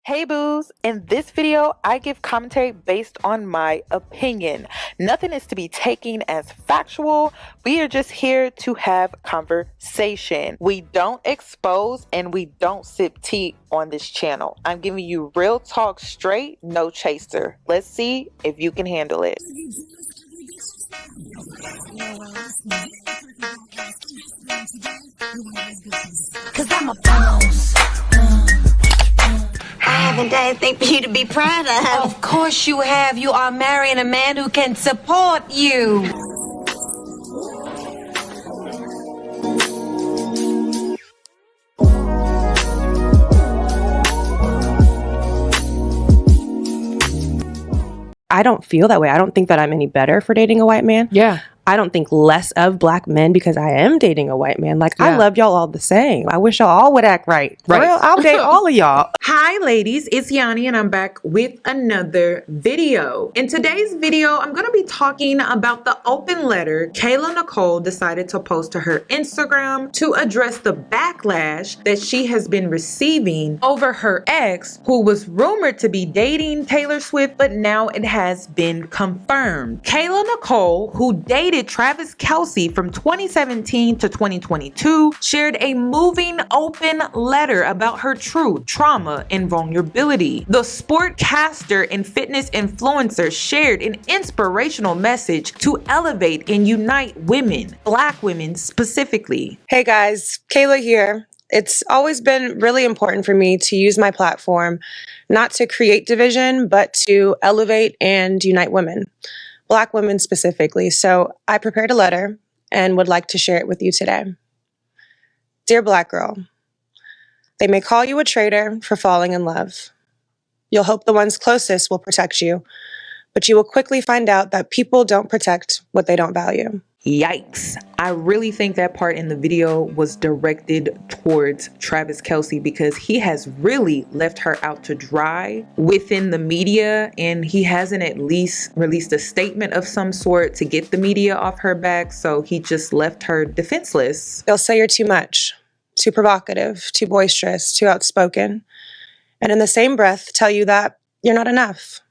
Hey boos, in this video, I give commentary based on my opinion. Nothing is to be taken as factual. We are just here to have conversation. We don't expose and we don't sip tea on this channel. I'm giving you real talk straight, no chaser. Let's see if you can handle it. Cause I'm a boss. I haven't done anything for you to be proud of. Of course you have. You are marrying a man who can support you. I don't feel that way. I don't think that I'm any better for dating a white man. Yeah. I don't think less of black men because I am dating a white man. Like, I love y'all all the same. I wish y'all all would act right. For real, I'll date all of y'all. Hi ladies, it's Yoni and I'm back with another video. In today's video, I'm gonna be talking about the open letter Kayla Nicole decided to post to her Instagram to address the backlash that she has been receiving over her ex, who was rumored to be dating Taylor Swift, but now it has been confirmed. Kayla Nicole, who dated Travis Kelce from 2017 to 2022, shared a moving open letter about her truth, trauma, and vulnerability. The sportcaster and fitness influencer shared an inspirational message to elevate and unite women, black women specifically. Hey guys, Kayla here. It's always been really important for me to use my platform not to create division, but to elevate and unite women. Black women specifically. So I prepared a letter and would like to share it with you today. Dear Black girl, they may call you a traitor for falling in love. You'll hope the ones closest will protect you, but you will quickly find out that people don't protect what they don't value. Yikes. I really think that part in the video was directed towards Travis Kelce because he has really left her out to dry within the media, and he hasn't at least released a statement of some sort to get the media off her back, so he just left her defenseless. They'll say you're too much, too provocative, too boisterous, too outspoken, and in the same breath tell you that you're not enough,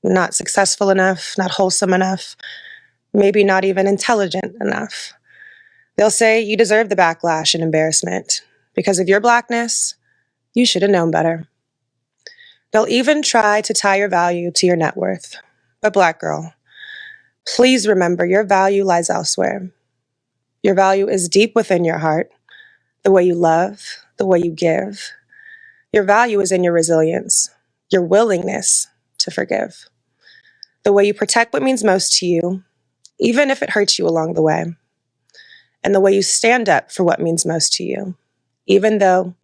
not successful enough, not wholesome enough, maybe not even intelligent enough. They'll say you deserve the backlash and embarrassment. Because of your blackness, you should have known better. They'll even try to tie your value to your net worth. But Black girl, please remember your value lies elsewhere. Your value is deep within your heart, the way you love, the way you give. Your value is in your resilience, your willingness to forgive, the way you protect what means most to you, even if it hurts you along the way, and the way you stand up for what means most to you, even though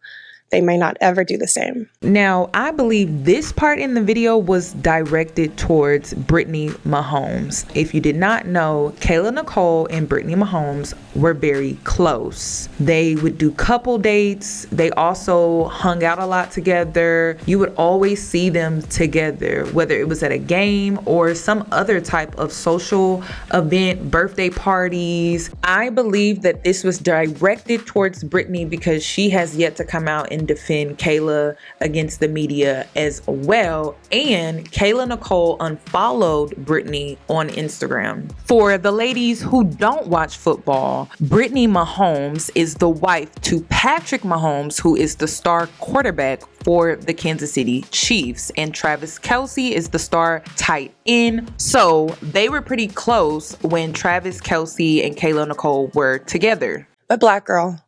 they may not ever do the same. Now, I believe this part in the video was directed towards Brittany Mahomes. If you did not know, Kayla Nicole and Brittany Mahomes were very close. They would do couple dates. They also hung out a lot together. You would always see them together, whether it was at a game or some other type of social event, birthday parties. I believe that this was directed towards Brittany because she has yet to come out and defend Kayla against the media as well. And Kayla Nicole unfollowed Brittany on Instagram. For the ladies who don't watch football, Brittany Mahomes is the wife to Patrick Mahomes, who is the star quarterback for the Kansas City Chiefs, and Travis Kelce is the star tight end. So they were pretty close when Travis Kelce and Kayla Nicole were together. But Black girl,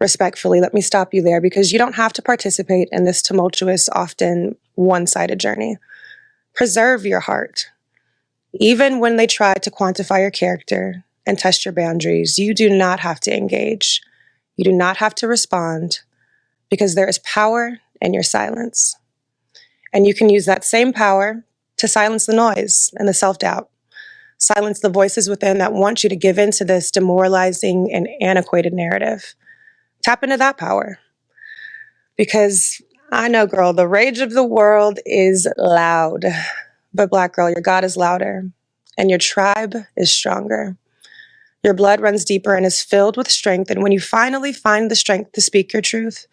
respectfully, let me stop you there because you don't have to participate in this tumultuous, often one-sided journey. Preserve your heart. Even when they try to quantify your character and test your boundaries, you do not have to engage. You do not have to respond because there is power in your silence. And you can use that same power to silence the noise and the self-doubt. Silence the voices within that want you to give in to this demoralizing and antiquated narrative. Tap into that power. Because I know, girl, the rage of the world is loud. But Black girl, your God is louder and your tribe is stronger. Your blood runs deeper and is filled with strength. And when you finally find the strength to speak your truth,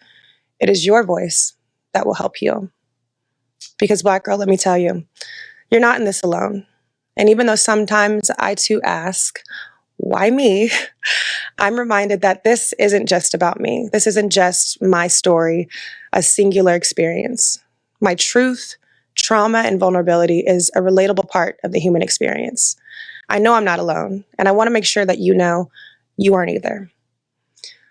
it is your voice that will help heal. Because Black girl, let me tell you, you're not in this alone. And even though sometimes I too ask, why me? I'm reminded that this isn't just about me. This isn't just my story, a singular experience. My truth, trauma, and vulnerability is a relatable part of the human experience. I know I'm not alone, and I want to make sure that you know you aren't either.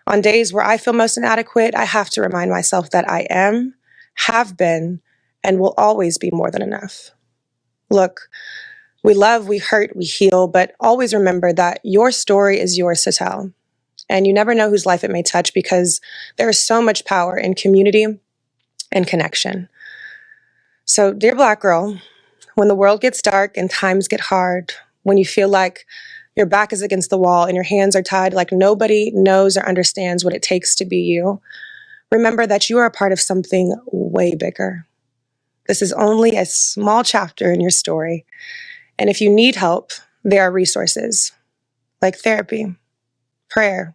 On days where I feel most inadequate, I have to remind myself that I am, have been, and will always be more than enough. Look, we love, we hurt, we heal, but always remember that your story is yours to tell. And you never know whose life it may touch because there is so much power in community and connection. So, dear Black girl, when the world gets dark and times get hard, when you feel like your back is against the wall and your hands are tied like nobody knows or understands what it takes to be you, remember that you are a part of something way bigger. This is only a small chapter in your story. And if you need help, there are resources like therapy, prayer,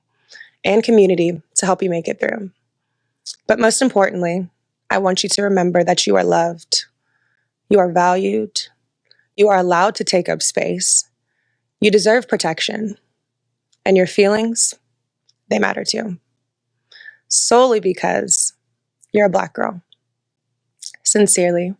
and community to help you make it through. But most importantly, I want you to remember that you are loved, you are valued, you are allowed to take up space, you deserve protection, and your feelings, they matter too. Solely because you're a Black girl. Sincerely,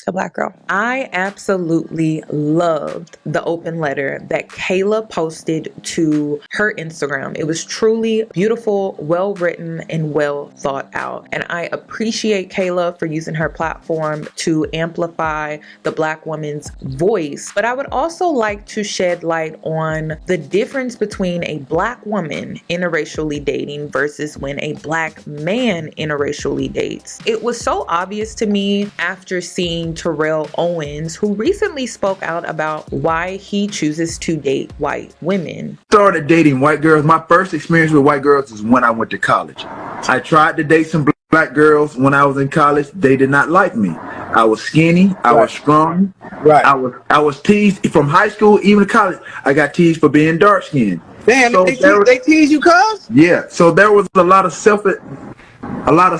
a Black girl. I absolutely loved the open letter that Kayla posted to her Instagram. It was truly beautiful, well written, and well thought out. And I appreciate Kayla for using her platform to amplify the Black woman's voice. But I would also like to shed light on the difference between a Black woman interracially dating versus when a Black man interracially dates. It was so obvious to me after seeing Terrell Owens, who recently spoke out about why he chooses to date white women. Started dating white girls. My first experience with white girls is when I went to college. I tried to date some Black girls when I was in college. They did not like me. I was skinny. I was strong. Right. I was teased from high school, even to college. I got teased for being dark skinned. Damn, So they tease you, cuz? yeah. So there was a lot of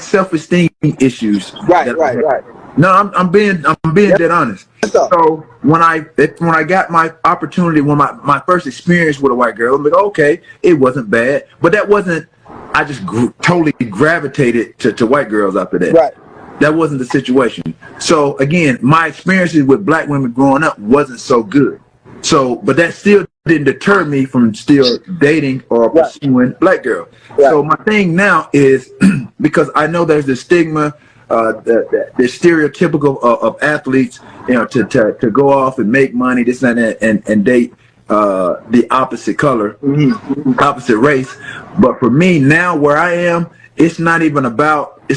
self-esteem issues. Right. No, I'm being dead honest. So when I got my opportunity, when my first experience with a white girl, I'm like, okay, it wasn't bad, but that wasn't. I just totally gravitated to white girls after that. Right. That wasn't the situation. So again, my experiences with Black women growing up wasn't so good. So, but that still didn't deter me from still dating or pursuing Black girls. Right. So my thing now is because I know there's this stigma. The stereotypical of athletes, to go off and make money, this and that, and date the opposite color, opposite race. But for me now, where I am, it's not even about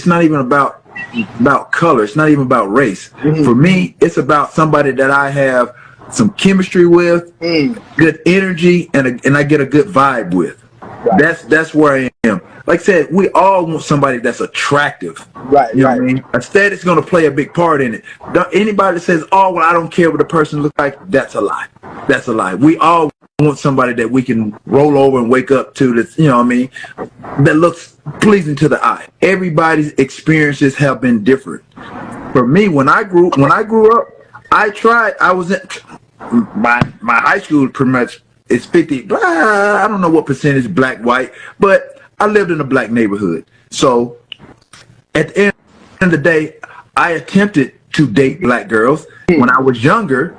color. It's not even about race. For me, it's about somebody that I have some chemistry with, good energy, and I get a good vibe with. Right. That's where I am. Like I said, we all want somebody that's attractive. Right. You know what I mean? Aesthetics going to play a big part in it. Anybody that says, "Oh, well, I don't care what the person looks like," that's a lie. That's a lie. We all want somebody that we can roll over and wake up to. That's, you know what I mean, that looks pleasing to the eye. Everybody's experiences have been different. For me, when I grew up, I was in my high school pretty much. It's 50, I don't know what percentage Black, white, but I lived in a Black neighborhood. So at the end of the day, I attempted to date Black girls. When I was younger,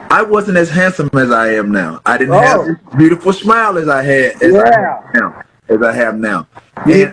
I wasn't as handsome as I am now. I didn't have this beautiful smile as I had as I have now. You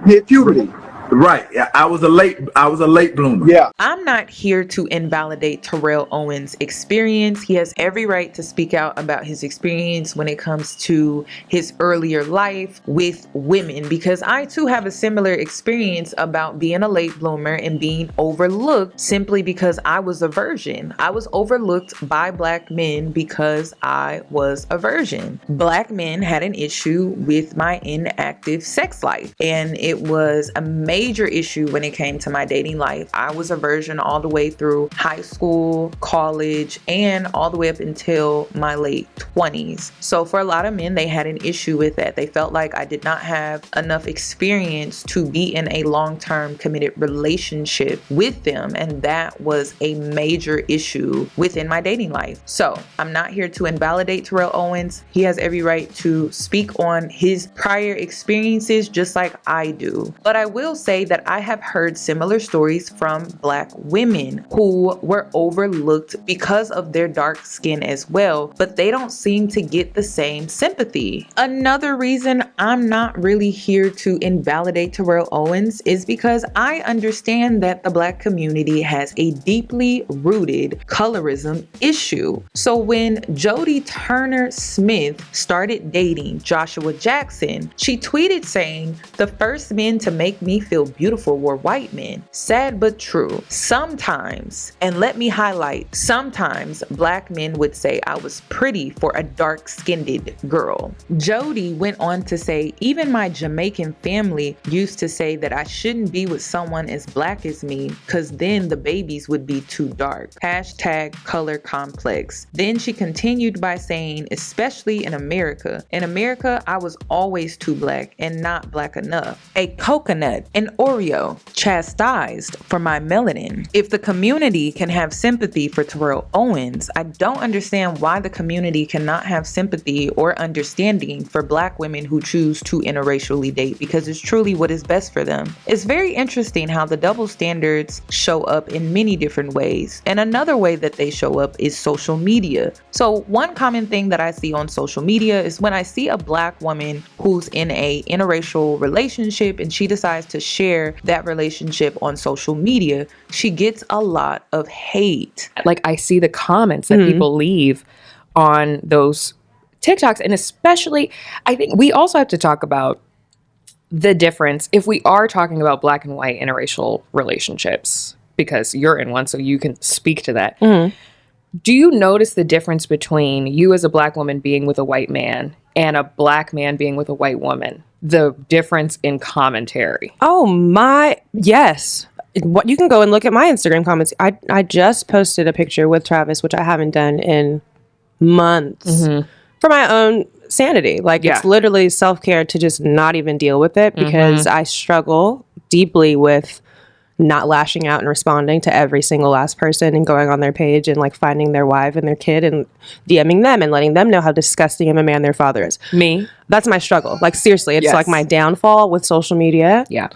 hit puberty. Right. I was a late bloomer. Yeah. I'm not here to invalidate Terrell Owens' experience. He has every right to speak out about his experience when it comes to his earlier life with women, because I too have a similar experience about being a late bloomer and being overlooked simply because I was a virgin. I was overlooked by Black men because I was a virgin. Black men had an issue with my inactive sex life, and it was amazing major issue when it came to my dating life. I was a virgin all the way through high school, college, and all the way up until my late 20s. So for a lot of men, they had an issue with that. They felt like I did not have enough experience to be in a long-term committed relationship with them, and that was a major issue within my dating life. So I'm not here to invalidate Terrell Owens. He has every right to speak on his prior experiences just like I do. But I will say that I have heard similar stories from Black women who were overlooked because of their dark skin as well, but they don't seem to get the same sympathy. Another reason I'm not really here to invalidate Terrell Owens is because I understand that the Black community has a deeply rooted colorism issue. So when Jodie Turner Smith started dating Joshua Jackson, she tweeted saying, "The first men to make me feel beautiful were white men. Sad but true. Sometimes, and let me highlight, sometimes Black men would say I was pretty for a dark-skinned girl." Jodie went on to say, "Even my Jamaican family used to say that I shouldn't be with someone as Black as me because then the babies would be too dark. Hashtag color complex." Then she continued by saying, "Especially in America. In America, I was always too Black and not Black enough. A coconut, an Oreo, chastised for my melanin." If the community can have sympathy for Terrell Owens, I don't understand why the community cannot have sympathy or understanding for Black women who choose to interracially date, because it's truly what is best for them. It's very interesting how the double standards show up in many different ways. And another way that they show up is social media. So one common thing that I see on social media is when I see a Black woman who's in a interracial relationship and she decides to share that relationship on social media, she gets a lot of hate. Like, I see the comments that people leave on those TikToks. And especially, I think we also have to talk about the difference if we are talking about Black and white interracial relationships, because you're in one, so you can speak to that. Do you notice the difference between you as a Black woman being with a white man and a Black man being with a white woman? The difference in commentary. Oh my, yes. What, you can go and look at my Instagram comments. I just posted a picture with Travis, which I haven't done in months, for my own sanity. Like, it's literally self-care to just not even deal with it, because I struggle deeply with not lashing out and responding to every single last person and going on their page and like finding their wife and their kid and DMing them and letting them know how disgusting of a man their father is. Me? That's my struggle. Like, seriously, it's like my downfall with social media. Yeah.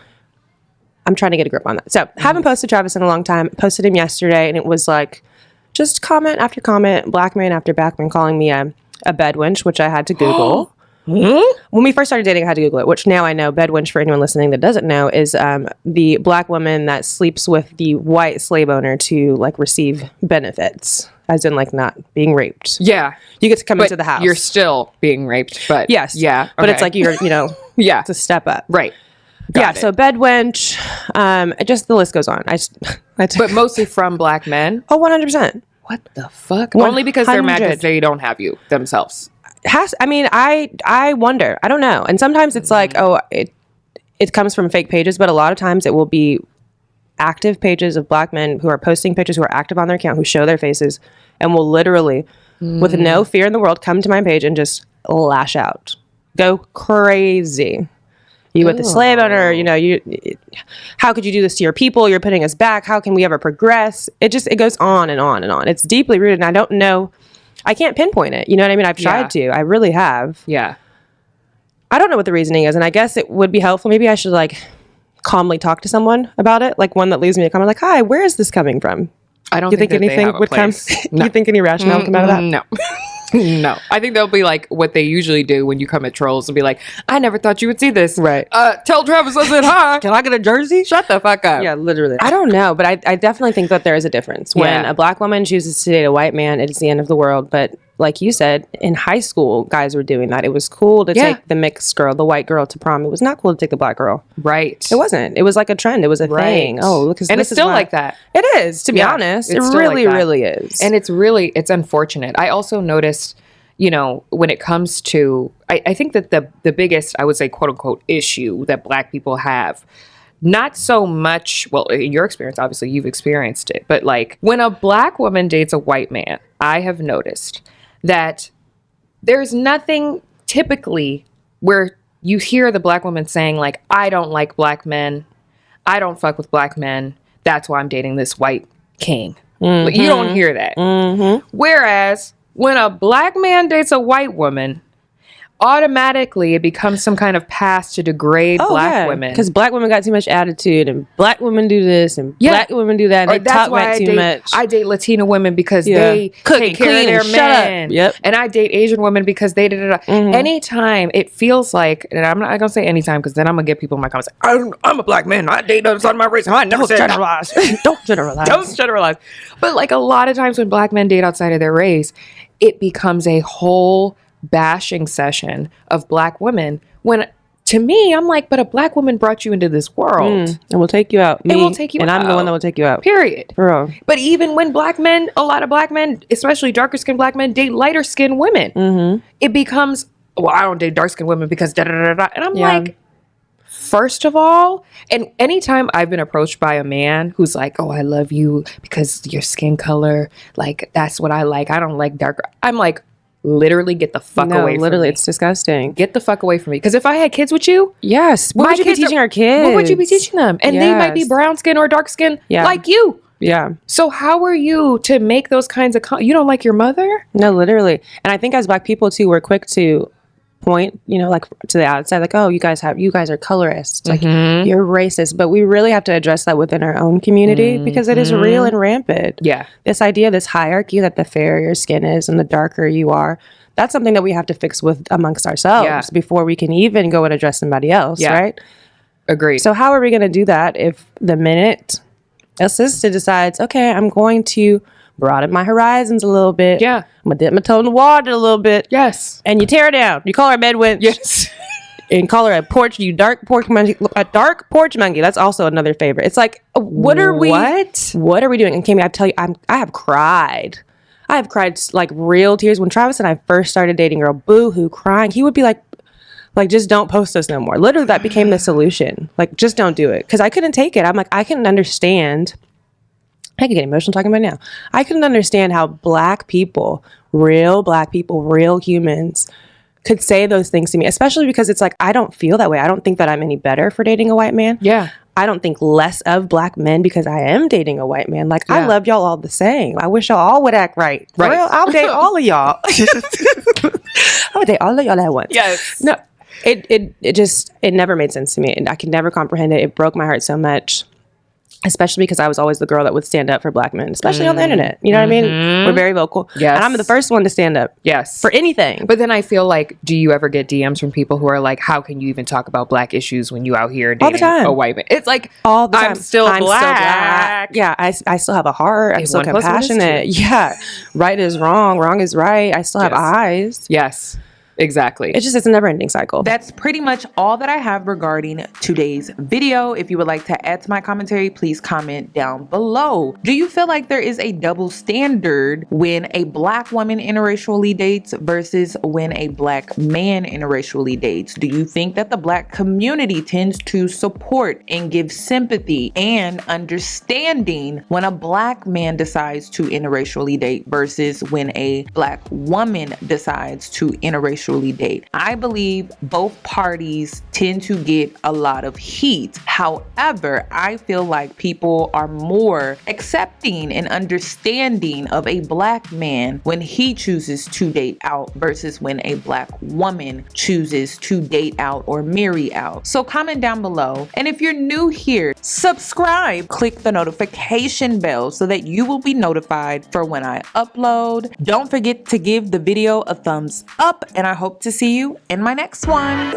I'm trying to get a grip on that. So haven't posted Travis in a long time. Posted him yesterday, and it was like just comment after comment, Black man after Black man calling me a bedwench, which I had to Google. When we first started dating, I had to Google it, which now I know. Bedwench, for anyone listening that doesn't know, is the Black woman that sleeps with the white slave owner to like receive benefits, as in like not being raped. Yeah. You get to come into the house. You're still being raped, but yes. Yeah. Okay. But it's like you're, yeah, it's a step up. Right. Got it. So bedwench, just the list goes on. But mostly from Black men. Oh, 100%. What the fuck? Only because they're mad because 100. they don't have you themselves. I wonder. I don't know. And sometimes it's like, it comes from fake pages, but a lot of times it will be active pages of Black men who are posting pictures, who are active on their account, who show their faces, and will literally, with no fear in the world, come to my page and just lash out. Go crazy. You with the slave owner, how could you do this to your people? You're putting us back. How can we ever progress? It goes on and on and on. It's deeply rooted, and I don't know. I can't pinpoint it. You know what I mean? I've tried to. I really have. Yeah. I don't know what the reasoning is, and I guess it would be helpful. Maybe I should like calmly talk to someone about it, like one that leaves me a comment like, "Hi, where is this coming from?" I don't think that anything would come. No. You think any rationale would come out of that? No. No. I think they'll be like what they usually do when you come at trolls and be like, "I never thought you would see this." Right. Tell Travis I said hi. Can I get a jersey? Shut the fuck up. Yeah, literally. I don't know, but I definitely think that there is a difference. When a Black woman chooses to date a white man, it is the end of the world. But like you said, in high school, guys were doing that. It was cool to take the mixed girl, the white girl, to prom. It was not cool to take the Black girl. Right. It wasn't. It was like a trend. It was a thing. Oh, look, and it's still like that. It is, to be honest. It really, really is. And it's unfortunate. I also noticed, when it comes to, I think that the biggest, I would say, quote unquote, issue that Black people have not so much, well, in your experience, obviously you've experienced it, but like when a black woman dates a white man, I have noticed that there's nothing typically where you hear the black woman saying like, I don't like black men. I don't fuck with black men. That's why I'm dating this white king. Like, you don't hear that. Whereas when a black man dates a white woman, automatically it becomes some kind of pass to degrade black women. Because black women got too much attitude, and black women do this, and black women do that, and they talk back too much. I date Latina women because they take care of their men. Yep. And I date Asian women because they did it. Anytime it feels like, and I'm not going to say anytime because then I'm going to get people in my comments. I'm a black man. I date outside my race. I never said generalize. Don't generalize. Don't generalize. But like a lot of times when black men date outside of their race, it becomes a whole bashing session of black women, when to me I'm like, but a black woman brought you into this world and will take you out. It will take you out. And I'm the one that will take you out, period. For real. But even when black men, a lot of black men, especially darker skinned black men, date lighter skinned women, it becomes, well, I don't date dark skinned women because da da da da. And I'm like, first of all, and anytime I've been approached by a man who's like, oh, I love you because your skin color, like that's what I like, I don't like darker, I'm like, literally get the fuck away from me. It's disgusting. Get the fuck away from me. Because if I had kids with you, what would you be teaching our kids? What would you be teaching them? And they might be brown skin or dark skin like you. Yeah. So how are you to make those kinds of you don't like your mother? No, literally. And I think as black people too, we're quick to point, you know, like to the outside, like, oh, you guys are colorists, like you're racist. But we really have to address that within our own community because it is real and rampant. Yeah. This idea, this hierarchy that the fairer your skin is and the darker you are, that's something that we have to fix with amongst ourselves before we can even go and address somebody else, right? Agreed. So how are we going to do that if the minute a sister decides, okay, I'm going to broaden my horizons a little bit. Yeah. I'm going to dip my toe in the water a little bit. Yes. And you tear her down. You call her a bedwench. Yes. And call her a dark porch monkey. A dark porch monkey. That's also another favorite. It's like, what are we doing? And Kimmy, I tell you, I have cried. I have cried like real tears. When Travis and I first started dating, girl, boo-hoo, crying. He would be like, just don't post us no more. Literally, that became the solution. Like, just don't do it. Because I couldn't take it. I'm like, I couldn't understand. I could get emotional talking about it now. I couldn't understand how black people, real humans, could say those things to me, especially because it's like, I don't feel that way. I don't think that I'm any better for dating a white man. Yeah. I don't think less of black men because I am dating a white man. Like, I love y'all all the same. I wish y'all all would act right. For real, I'll date all of y'all. I would date all of y'all at once. Yes. No, it never made sense to me. And I could never comprehend it. It broke my heart so much. Especially because I was always the girl that would stand up for black men, especially on the internet. You know what I mean? We're very vocal. Yes. And I'm the first one to stand up. Yes. For anything. But then I feel like, do you ever get DMs from people who are like, how can you even talk about black issues when you out here dating all the time. A white man? It's like, all the time. I'm still black. Yeah, I still have a heart. I'm still compassionate. Yeah. Right is wrong. Wrong is right. I still have eyes. Yes. Exactly. It's a never ending cycle. That's pretty much all that I have regarding today's video. If you would like to add to my commentary, please comment down below. Do you feel like there is a double standard when a black woman interracially dates versus when a black man interracially dates? Do you think that the black community tends to support and give sympathy and understanding when a black man decides to interracially date versus when a black woman decides to interracially date? I believe both parties tend to get a lot of heat. However, I feel like people are more accepting and understanding of a black man when he chooses to date out versus when a black woman chooses to date out or marry out. So comment down below. And if you're new here, subscribe, click the notification bell so that you will be notified for when I upload. Don't forget to give the video a thumbs up, and I hope to see you in my next one.